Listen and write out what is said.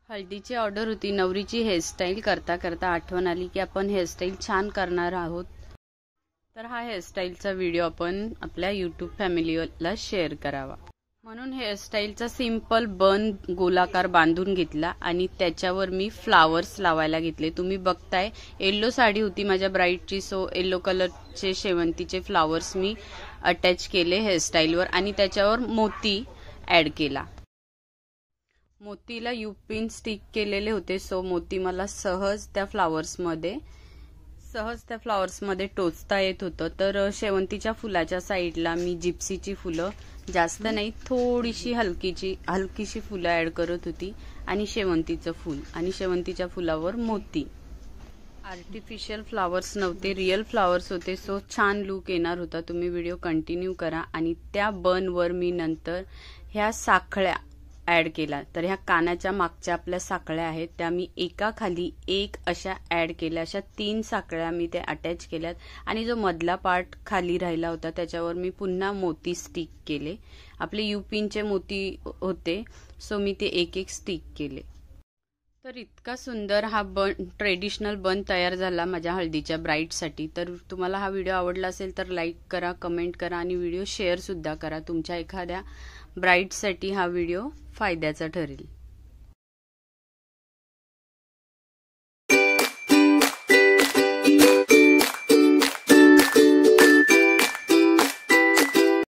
हळदीची ऑर्डर होती. नवरीची हेअरस्टाईल करता करता आठवण आली की आपण हेअरस्टाईल छान करणार आहोत. तर हा हेअरस्टाईलचा व्हिडिओ आपण आपल्या यूट्यूब फॅमिलीला शेअर करावा म्हणून हेअरस्टाईलचा सिंपल बन गोलाकार बांधून घेतला आणि त्याच्यावर मी फ्लावर्स लावायला घेतले. तुम्ही बघताय येलो साडी होती माझ्या ब्राईडची, सो येलो कलरचे शेवंतीचे फ्लावर्स मी अटॅच केले हेअरस्टाईलवर आणि त्याच्यावर मोती ऍड केला. मोतीला पिन स्टिक केलेले होते, सो मोती मला सहज त्या फ्लावर्समध्ये टोचता येत होतं. तर शेवंतीच्या फुलाच्या साईडला मी जिप्सीची फुलं, जास्त नाही थोडीशी हलकीशी फुलं ऍड करत होती आणि शेवंतीचं फुल आणि शेवंतीच्या फुलावर मोती. आर्टिफिशियल फ्लावर्स नव्हते, रिअल फ्लावर्स होते, सो छान लुक येणार होता. तुम्ही व्हिडिओ कंटिन्यू करा. आणि त्या बनवर मी नंतर ह्या साखळ्या ऍड केला. तर ह्या कानाच्या मागच्या आपल्या साखळ्या आहेत त्या मी एकाखाली एक अशा ऍड केल्या. अशा 3 साखळ्या मी ते अटॅच केल्यात आणि जो मधला पार्ट खाली राहिला होता त्याच्यावर मी पुन्हा मोती स्टिक केले. आपले युपिनचे मोती होते, सो मी ते एक स्टिक केले. तर इतका सुंदर हा ट्रेडिशनल बन तयार झाला माझ्या हळदीच्या ब्राईडसाठी. तर तुम्हाला हा व्हिडिओ आवडला असेल तर लाईक करा, कमेंट करा आणि व्हिडिओ शेअर सुद्धा करा. तुमच्या एखाद्या ब्राईडसाठी हा व्हिडिओ फायद्याचा ठरेल.